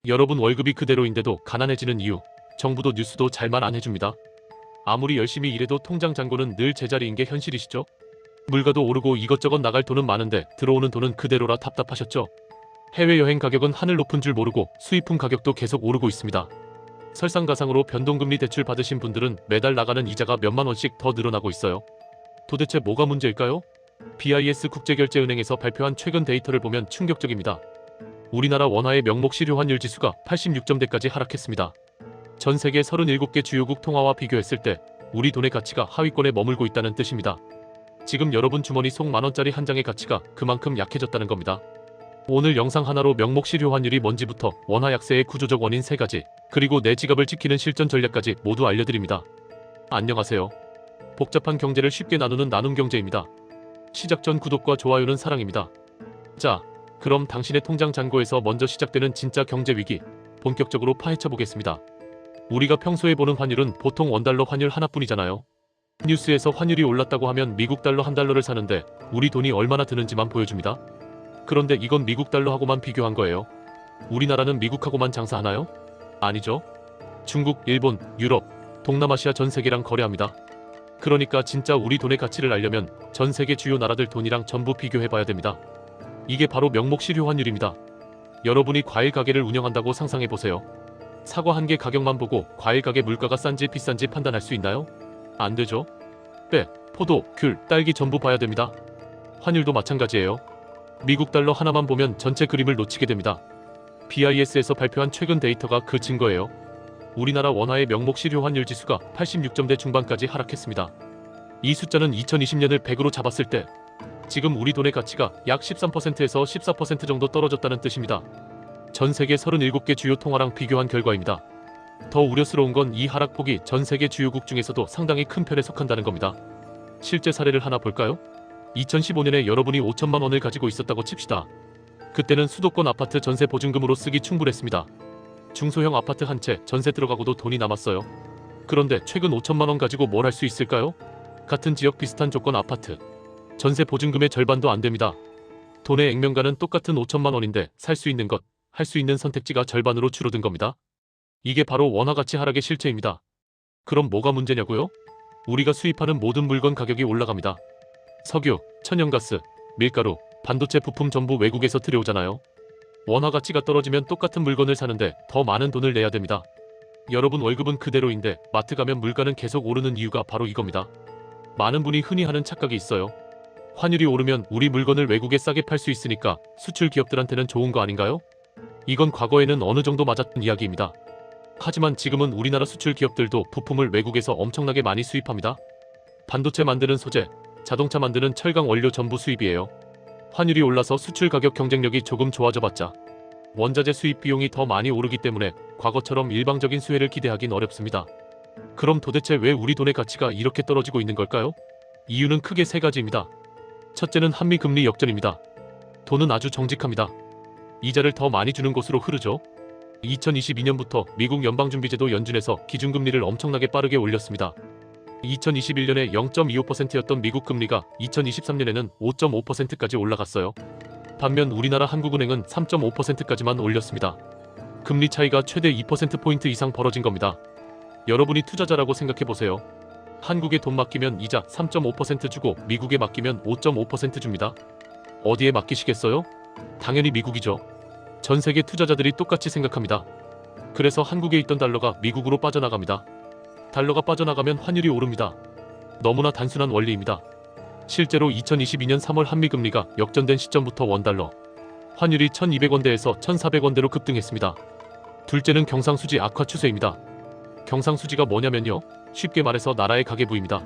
여러분 월급이 그대로인데도 가난해지는 이유, 정부도 뉴스도 잘 말 안 해줍니다. 아무리 열심히 일해도 통장 잔고는 늘 제자리인 게 현실이시죠? 물가도 오르고 이것저것 나갈 돈은 많은데 들어오는 돈은 그대로라 답답하셨죠? 해외여행 가격은 하늘 높은 줄 모르고 수입품 가격도 계속 오르고 있습니다. 설상가상으로 변동금리 대출 받으신 분들은 매달 나가는 이자가 몇만 원씩 더 늘어나고 있어요. 도대체 뭐가 문제일까요? BIS 국제결제은행에서 발표한 최근 데이터를 보면 충격적입니다. 우리나라 원화의 명목 실효 환율 지수가 86점대까지 하락했습니다. 전 세계 37개 주요국 통화와 비교했을 때 우리 돈의 가치가 하위권에 머물고 있다는 뜻입니다. 지금 여러분 주머니 속 만원짜리 한 장의 가치가 그만큼 약해졌다는 겁니다. 오늘 영상 하나로 명목 실효 환율이 뭔지부터 원화 약세의 구조적 원인 3가지, 그리고 내 지갑을 지키는 실전 전략까지 모두 알려드립니다. 안녕하세요. 복잡한 경제를 쉽게 나누는 나눔경제입니다. 시작 전 구독과 좋아요는 사랑입니다. 자, 그럼 당신의 통장 잔고에서 먼저 시작되는 진짜 경제 위기, 본격적으로 파헤쳐 보겠습니다. 우리가 평소에 보는 환율은 보통 원달러 환율 하나뿐이잖아요. 뉴스에서 환율이 올랐다고 하면 미국 달러 한 달러를 사는데 우리 돈이 얼마나 드는지만 보여줍니다. 그런데 이건 미국 달러하고만 비교한 거예요. 우리나라는 미국하고만 장사하나요? 아니죠. 중국, 일본, 유럽, 동남아시아 전 세계랑 거래합니다. 그러니까 진짜 우리 돈의 가치를 알려면 전 세계 주요 나라들 돈이랑 전부 비교해봐야 됩니다. 이게 바로 명목 실효 환율입니다. 여러분이 과일 가게를 운영한다고 상상해보세요. 사과 한 개 가격만 보고 과일 가게 물가가 싼지 비싼지 판단할 수 있나요? 안 되죠. 빼, 포도, 귤, 딸기 전부 봐야 됩니다. 환율도 마찬가지예요. 미국 달러 하나만 보면 전체 그림을 놓치게 됩니다. BIS에서 발표한 최근 데이터가 그 증거예요. 우리나라 원화의 명목 실효 환율 지수가 86점대 중반까지 하락했습니다. 이 숫자는 2020년을 100으로 잡았을 때 지금 우리 돈의 가치가 약 13%에서 14% 정도 떨어졌다는 뜻입니다. 전 세계 37개 주요 통화랑 비교한 결과입니다. 더 우려스러운 건 이 하락폭이 전 세계 주요국 중에서도 상당히 큰 편에 속한다는 겁니다. 실제 사례를 하나 볼까요? 2015년에 여러분이 5천만 원을 가지고 있었다고 칩시다. 그때는 수도권 아파트 전세 보증금으로 쓰기 충분했습니다. 중소형 아파트 한 채 전세 들어가고도 돈이 남았어요. 그런데 최근 5천만 원 가지고 뭘 할 수 있을까요? 같은 지역 비슷한 조건 아파트 전세 보증금의 절반도 안 됩니다. 돈의 액면가는 똑같은 5천만 원인데 살 수 있는 것, 할 수 있는 선택지가 절반으로 줄어든 겁니다. 이게 바로 원화 가치 하락의 실체입니다. 그럼 뭐가 문제냐고요? 우리가 수입하는 모든 물건 가격이 올라갑니다. 석유, 천연가스, 밀가루, 반도체 부품 전부 외국에서 들여오잖아요. 원화 가치가 떨어지면 똑같은 물건을 사는데 더 많은 돈을 내야 됩니다. 여러분 월급은 그대로인데 마트 가면 물가는 계속 오르는 이유가 바로 이겁니다. 많은 분이 흔히 하는 착각이 있어요. 환율이 오르면 우리 물건을 외국에 싸게 팔 수 있으니까 수출 기업들한테는 좋은 거 아닌가요? 이건 과거에는 어느 정도 맞았던 이야기입니다. 하지만 지금은 우리나라 수출 기업들도 부품을 외국에서 엄청나게 많이 수입합니다. 반도체 만드는 소재, 자동차 만드는 철강 원료 전부 수입이에요. 환율이 올라서 수출 가격 경쟁력이 조금 좋아져봤자 원자재 수입 비용이 더 많이 오르기 때문에 과거처럼 일방적인 수혜를 기대하긴 어렵습니다. 그럼 도대체 왜 우리 돈의 가치가 이렇게 떨어지고 있는 걸까요? 이유는 크게 3가지입니다. 첫째는 한미 금리 역전입니다. 돈은 아주 정직합니다. 이자를 더 많이 주는 곳으로 흐르죠. 2022년부터 미국 연방준비제도 연준에서 기준금리를 엄청나게 빠르게 올렸습니다. 2021년에 0.25%였던 미국 금리가 2023년에는 5.5%까지 올라갔어요. 반면 우리나라 한국은행은 3.5%까지만 올렸습니다. 금리 차이가 최대 2%포인트 이상 벌어진 겁니다. 여러분이 투자자라고 생각해보세요. 한국에 돈 맡기면 이자 3.5% 주고 미국에 맡기면 5.5% 줍니다. 어디에 맡기시겠어요? 당연히 미국이죠. 전 세계 투자자들이 똑같이 생각합니다. 그래서 한국에 있던 달러가 미국으로 빠져나갑니다. 달러가 빠져나가면 환율이 오릅니다. 너무나 단순한 원리입니다. 실제로 2022년 3월 한미금리가 역전된 시점부터 원달러 환율이 1200원대에서 1400원대로 급등했습니다. 둘째는 경상수지 악화 추세입니다. 경상수지가 뭐냐면요, 쉽게 말해서 나라의 가계부입니다.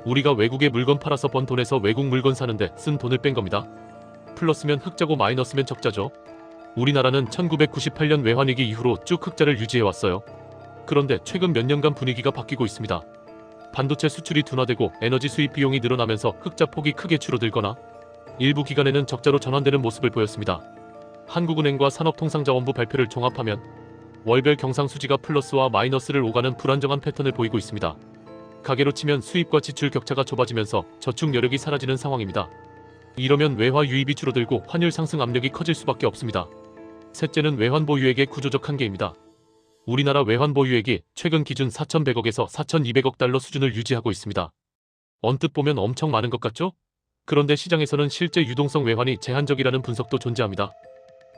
우리가 외국에 물건 팔아서 번 돈에서 외국 물건 사는데 쓴 돈을 뺀 겁니다. 플러스면 흑자고 마이너스면 적자죠. 우리나라는 1998년 외환위기 이후로 쭉 흑자를 유지해왔어요. 그런데 최근 몇 년간 분위기가 바뀌고 있습니다. 반도체 수출이 둔화되고 에너지 수입 비용이 늘어나면서 흑자 폭이 크게 줄어들거나 일부 기관에는 적자로 전환되는 모습을 보였습니다. 한국은행과 산업통상자원부 발표를 종합하면 월별 경상수지가 플러스와 마이너스를 오가는 불안정한 패턴을 보이고 있습니다. 가계로 치면 수입과 지출 격차가 좁아지면서 저축 여력이 사라지는 상황입니다. 이러면 외화 유입이 줄어들고 환율 상승 압력이 커질 수밖에 없습니다. 셋째는 외환 보유액의 구조적 한계입니다. 우리나라 외환 보유액이 최근 기준 4,100억에서 4,200억 달러 수준을 유지하고 있습니다. 언뜻 보면 엄청 많은 것 같죠? 그런데 시장에서는 실제 유동성 외환이 제한적이라는 분석도 존재합니다.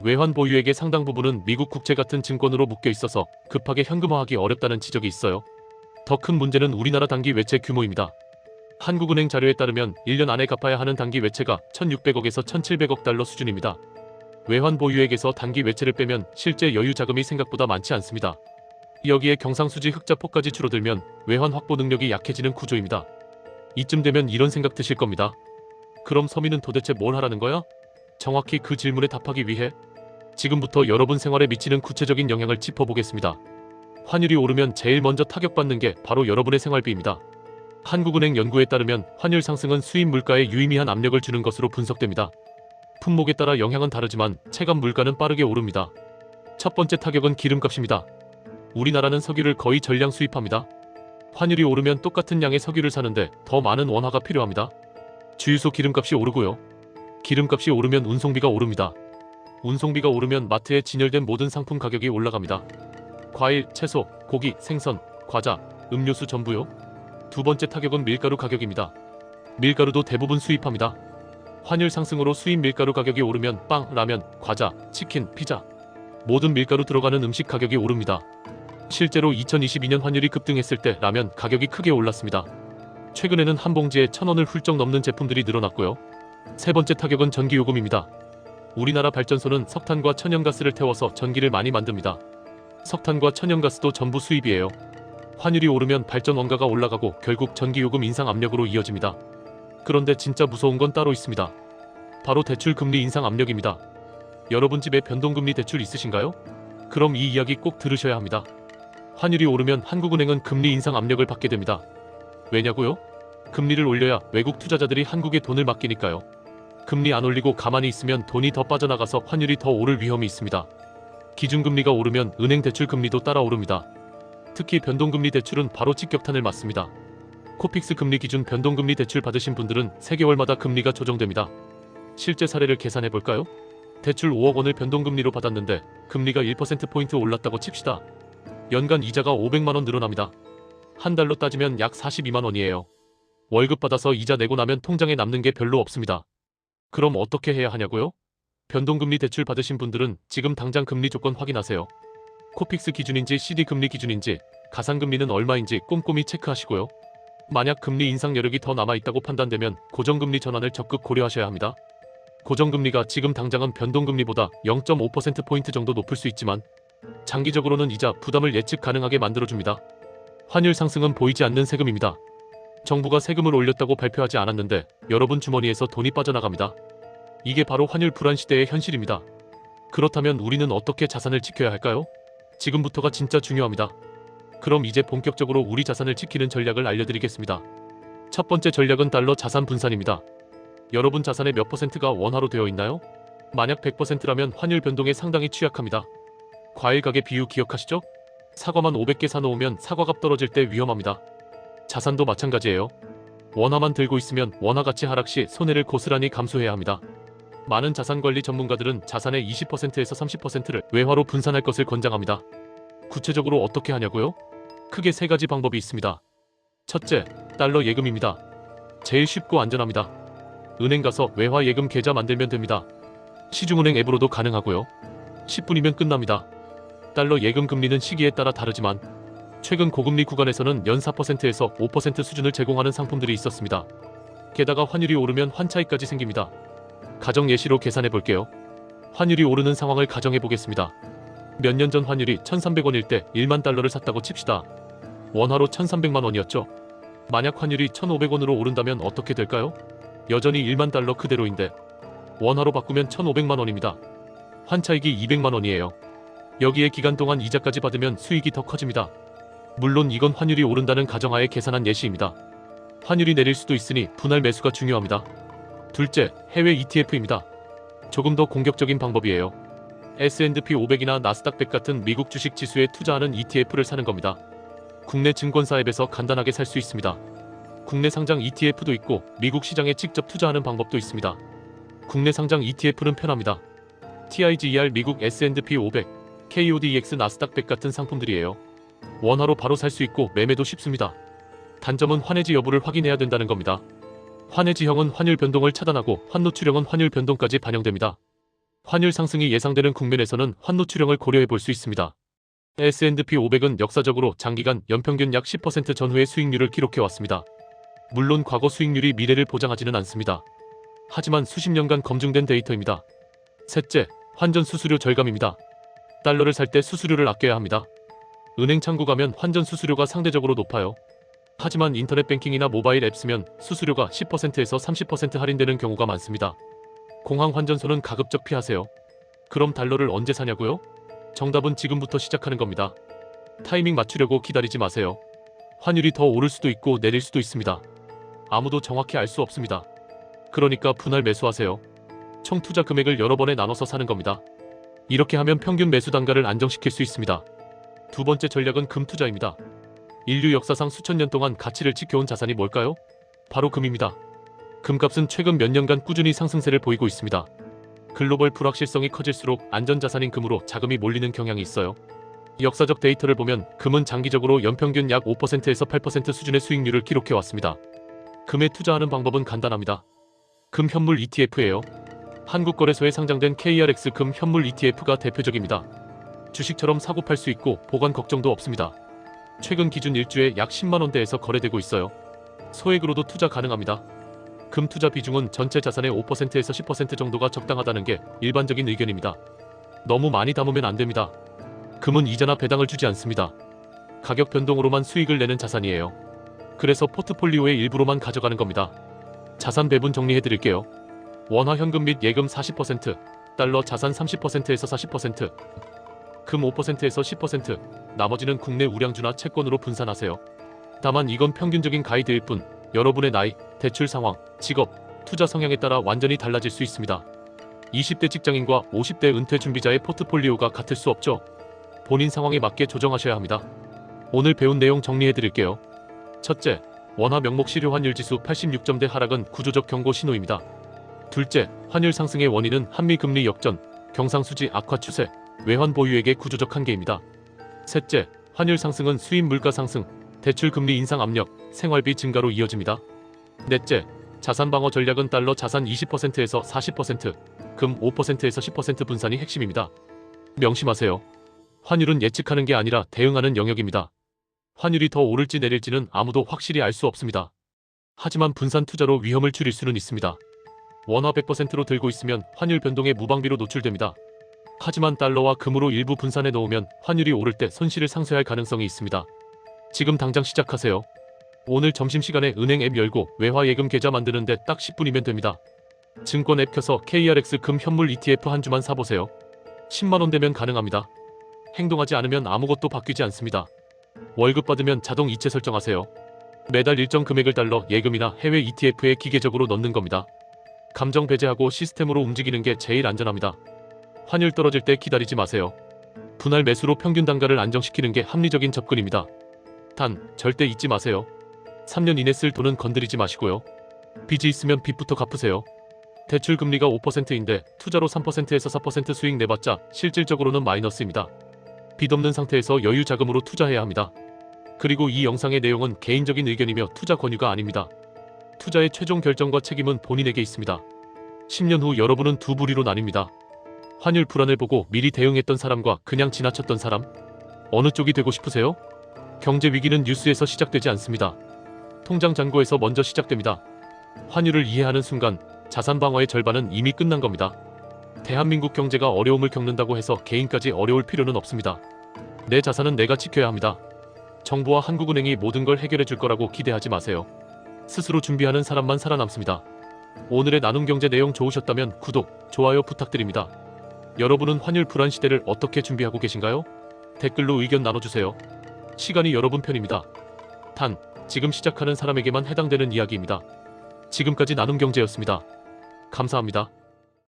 외환 보유액의 상당 부분은 미국 국채 같은 증권으로 묶여 있어서 급하게 현금화하기 어렵다는 지적이 있어요. 더 큰 문제는 우리나라 단기 외채 규모입니다. 한국은행 자료에 따르면 1년 안에 갚아야 하는 단기 외채가 1,600억에서 1,700억 달러 수준입니다. 외환 보유액에서 단기 외채를 빼면 실제 여유 자금이 생각보다 많지 않습니다. 여기에 경상수지 흑자폭까지 줄어들면 외환 확보 능력이 약해지는 구조입니다. 이쯤 되면 이런 생각 드실 겁니다. 그럼 서민은 도대체 뭘 하라는 거야? 정확히 그 질문에 답하기 위해 지금부터 여러분 생활에 미치는 구체적인 영향을 짚어보겠습니다. 환율이 오르면 제일 먼저 타격받는 게 바로 여러분의 생활비입니다. 한국은행 연구에 따르면 환율 상승은 수입 물가에 유의미한 압력을 주는 것으로 분석됩니다. 품목에 따라 영향은 다르지만 체감 물가는 빠르게 오릅니다. 첫 번째 타격은 기름값입니다. 우리나라는 석유를 거의 전량 수입합니다. 환율이 오르면 똑같은 양의 석유를 사는데 더 많은 원화가 필요합니다. 주유소 기름값이 오르고요. 기름값이 오르면 운송비가 오릅니다. 운송비가 오르면 마트에 진열된 모든 상품 가격이 올라갑니다. 과일, 채소, 고기, 생선, 과자, 음료수 전부요. 두 번째 타격은 밀가루 가격입니다. 밀가루도 대부분 수입합니다. 환율 상승으로 수입 밀가루 가격이 오르면 빵, 라면, 과자, 치킨, 피자 모든 밀가루 들어가는 음식 가격이 오릅니다. 실제로 2022년 환율이 급등했을 때 라면 가격이 크게 올랐습니다. 최근에는 한 봉지에 1,000원을 훌쩍 넘는 제품들이 늘어났고요. 세 번째 타격은 전기요금입니다. 우리나라 발전소는 석탄과 천연가스를 태워서 전기를 많이 만듭니다. 석탄과 천연가스도 전부 수입이에요. 환율이 오르면 발전 원가가 올라가고 결국 전기요금 인상 압력으로 이어집니다. 그런데 진짜 무서운 건 따로 있습니다. 바로 대출 금리 인상 압력입니다. 여러분 집에 변동금리 대출 있으신가요? 그럼 이 이야기 꼭 들으셔야 합니다. 환율이 오르면 한국은행은 금리 인상 압력을 받게 됩니다. 왜냐고요? 금리를 올려야 외국 투자자들이 한국에 돈을 맡기니까요. 금리 안 올리고 가만히 있으면 돈이 더 빠져나가서 환율이 더 오를 위험이 있습니다. 기준금리가 오르면 은행 대출 금리도 따라 오릅니다. 특히 변동금리 대출은 바로 직격탄을 맞습니다. 코픽스 금리 기준 변동금리 대출 받으신 분들은 3개월마다 금리가 조정됩니다. 실제 사례를 계산해볼까요? 대출 5억 원을 변동금리로 받았는데 금리가 1%포인트 올랐다고 칩시다. 연간 이자가 500만 원 늘어납니다. 한 달로 따지면 약 42만 원이에요. 월급 받아서 이자 내고 나면 통장에 남는 게 별로 없습니다. 그럼 어떻게 해야 하냐고요? 변동금리 대출 받으신 분들은 지금 당장 금리 조건 확인하세요. 코픽스 기준인지 CD 금리 기준인지 가상금리는 얼마인지 꼼꼼히 체크하시고요. 만약 금리 인상 여력이 더 남아있다고 판단되면 고정금리 전환을 적극 고려하셔야 합니다. 고정금리가 지금 당장은 변동금리보다 0.5%포인트 정도 높을 수 있지만 장기적으로는 이자 부담을 예측 가능하게 만들어줍니다. 환율 상승은 보이지 않는 세금입니다. 정부가 세금을 올렸다고 발표하지 않았는데 여러분 주머니에서 돈이 빠져나갑니다. 이게 바로 환율 불안 시대의 현실입니다. 그렇다면 우리는 어떻게 자산을 지켜야 할까요? 지금부터가 진짜 중요합니다. 그럼 이제 본격적으로 우리 자산을 지키는 전략을 알려드리겠습니다. 첫 번째 전략은 달러 자산 분산입니다. 여러분 자산의 몇 퍼센트가 원화로 되어 있나요? 만약 100%라면 환율 변동에 상당히 취약합니다. 과일 가게 비유 기억하시죠? 사과만 500개 사놓으면 사과값 떨어질 때 위험합니다. 자산도 마찬가지예요. 원화만 들고 있으면 원화 가치 하락 시 손해를 고스란히 감수해야 합니다. 많은 자산관리 전문가들은 자산의 20%에서 30%를 외화로 분산할 것을 권장합니다. 구체적으로 어떻게 하냐고요? 크게 3가지 방법이 있습니다. 첫째, 달러 예금입니다. 제일 쉽고 안전합니다. 은행 가서 외화 예금 계좌 만들면 됩니다. 시중은행 앱으로도 가능하고요. 10분이면 끝납니다. 달러 예금 금리는 시기에 따라 다르지만 최근 고금리 구간에서는 연 4%에서 5% 수준을 제공하는 상품들이 있었습니다. 게다가 환율이 오르면 환차익까지 생깁니다. 가정 예시로 계산해 볼게요. 환율이 오르는 상황을 가정해 보겠습니다. 몇 년 전 환율이 1,300원일 때 1만 달러를 샀다고 칩시다. 원화로 1,300만 원이었죠. 만약 환율이 1,500원으로 오른다면 어떻게 될까요? 여전히 1만 달러 그대로인데 원화로 바꾸면 1,500만 원입니다. 환차익이 200만 원이에요. 여기에 기간 동안 이자까지 받으면 수익이 더 커집니다. 물론 이건 환율이 오른다는 가정하에 계산한 예시입니다. 환율이 내릴 수도 있으니 분할 매수가 중요합니다. 둘째, 해외 ETF입니다. 조금 더 공격적인 방법이에요. S&P 500이나 나스닥 100 같은 미국 주식 지수에 투자하는 ETF를 사는 겁니다. 국내 증권사 앱에서 간단하게 살 수 있습니다. 국내 상장 ETF도 있고 미국 시장에 직접 투자하는 방법도 있습니다. 국내 상장 ETF는 편합니다. TIGER 미국 S&P 500, KODX 나스닥 100 같은 상품들이에요. 원화로 바로 살 수 있고 매매도 쉽습니다. 단점은 환해지 여부를 확인해야 된다는 겁니다. 환해지형은 환율 변동을 차단하고 환노출형은 환율 변동까지 반영됩니다. 환율 상승이 예상되는 국면에서는 환노출형을 고려해 볼 수 있습니다. S&P 500은 역사적으로 장기간 연평균 약 10% 전후의 수익률을 기록해 왔습니다. 물론 과거 수익률이 미래를 보장하지는 않습니다. 하지만 수십 년간 검증된 데이터입니다. 셋째, 환전 수수료 절감입니다. 달러를 살 때 수수료를 아껴야 합니다. 은행 창구 가면 환전 수수료가 상대적으로 높아요. 하지만 인터넷 뱅킹이나 모바일 앱 쓰면 수수료가 10%에서 30% 할인되는 경우가 많습니다. 공항 환전소는 가급적 피하세요. 그럼 달러를 언제 사냐고요? 정답은 지금부터 시작하는 겁니다. 타이밍 맞추려고 기다리지 마세요. 환율이 더 오를 수도 있고 내릴 수도 있습니다. 아무도 정확히 알 수 없습니다. 그러니까 분할 매수하세요. 총 투자 금액을 여러 번에 나눠서 사는 겁니다. 이렇게 하면 평균 매수 단가를 안정시킬 수 있습니다. 두 번째 전략은 금 투자입니다. 인류 역사상 수천 년 동안 가치를 지켜온 자산이 뭘까요? 바로 금입니다. 금값은 최근 몇 년간 꾸준히 상승세를 보이고 있습니다. 글로벌 불확실성이 커질수록 안전자산인 금으로 자금이 몰리는 경향이 있어요. 역사적 데이터를 보면 금은 장기적으로 연평균 약 5%에서 8% 수준의 수익률을 기록해 왔습니다. 금에 투자하는 방법은 간단합니다. 금 현물 ETF예요. 한국거래소에 상장된 KRX 금 현물 ETF가 대표적입니다. 주식처럼 사고 팔 수 있고 보관 걱정도 없습니다. 최근 기준 일주에 약 10만원대에서 거래되고 있어요. 소액으로도 투자 가능합니다. 금 투자 비중은 전체 자산의 5%에서 10% 정도가 적당하다는 게 일반적인 의견입니다. 너무 많이 담으면 안 됩니다. 금은 이자나 배당을 주지 않습니다. 가격 변동으로만 수익을 내는 자산이에요. 그래서 포트폴리오의 일부로만 가져가는 겁니다. 자산 배분 정리해 드릴게요. 원화 현금 및 예금 40%, 달러 자산 30%에서 40%, 금 5%에서 10%, 나머지는 국내 우량주나 채권으로 분산하세요. 다만 이건 평균적인 가이드일 뿐 여러분의 나이, 대출 상황, 직업, 투자 성향에 따라 완전히 달라질 수 있습니다. 20대 직장인과 50대 은퇴 준비자의 포트폴리오가 같을 수 없죠. 본인 상황에 맞게 조정하셔야 합니다. 오늘 배운 내용 정리해 드릴게요. 첫째, 원화 명목 시료 환율 지수 86점대 하락은 구조적 경고 신호입니다. 둘째, 환율 상승의 원인은 한미 금리 역전, 경상수지 악화 추세, 외환 보유액의 구조적 한계입니다. 셋째, 환율 상승은 수입 물가 상승, 대출 금리 인상 압력, 생활비 증가로 이어집니다. 넷째, 자산 방어 전략은 달러 자산 20%에서 40%, 금 5%에서 10% 분산이 핵심입니다. 명심하세요. 환율은 예측하는 게 아니라 대응하는 영역입니다. 환율이 더 오를지 내릴지는 아무도 확실히 알 수 없습니다. 하지만 분산 투자로 위험을 줄일 수는 있습니다. 원화 100%로 들고 있으면 환율 변동에 무방비로 노출됩니다. 하지만 달러와 금으로 일부 분산해 놓으면 환율이 오를 때 손실을 상쇄할 가능성이 있습니다. 지금 당장 시작하세요. 오늘 점심시간에 은행 앱 열고 외화 예금 계좌 만드는데 딱 10분이면 됩니다. 증권 앱 켜서 KRX 금 현물 ETF 한 주만 사보세요. 10만원 되면 가능합니다. 행동하지 않으면 아무것도 바뀌지 않습니다. 월급 받으면 자동 이체 설정하세요. 매달 일정 금액을 달러 예금이나 해외 ETF에 기계적으로 넣는 겁니다. 감정 배제하고 시스템으로 움직이는 게 제일 안전합니다. 환율 떨어질 때 기다리지 마세요. 분할 매수로 평균 단가를 안정시키는 게 합리적인 접근입니다. 단, 절대 잊지 마세요. 3년 이내 쓸 돈은 건드리지 마시고요. 빚이 있으면 빚부터 갚으세요. 대출 금리가 5%인데 투자로 3%에서 4% 수익 내봤자 실질적으로는 마이너스입니다. 빚 없는 상태에서 여유 자금으로 투자해야 합니다. 그리고 이 영상의 내용은 개인적인 의견이며 투자 권유가 아닙니다. 투자의 최종 결정과 책임은 본인에게 있습니다. 10년 후 여러분은 두 부류로 나뉩니다. 환율 불안을 보고 미리 대응했던 사람과 그냥 지나쳤던 사람? 어느 쪽이 되고 싶으세요? 경제 위기는 뉴스에서 시작되지 않습니다. 통장 잔고에서 먼저 시작됩니다. 환율을 이해하는 순간 자산 방어의 절반은 이미 끝난 겁니다. 대한민국 경제가 어려움을 겪는다고 해서 개인까지 어려울 필요는 없습니다. 내 자산은 내가 지켜야 합니다. 정부와 한국은행이 모든 걸 해결해 줄 거라고 기대하지 마세요. 스스로 준비하는 사람만 살아남습니다. 오늘의 나눔 경제 내용 좋으셨다면 구독, 좋아요 부탁드립니다. 여러분은 환율 불안 시대를 어떻게 준비하고 계신가요? 댓글로 의견 나눠주세요. 시간이 여러분 편입니다. 단, 지금 시작하는 사람에게만 해당되는 이야기입니다. 지금까지 나눔 경제였습니다. 감사합니다.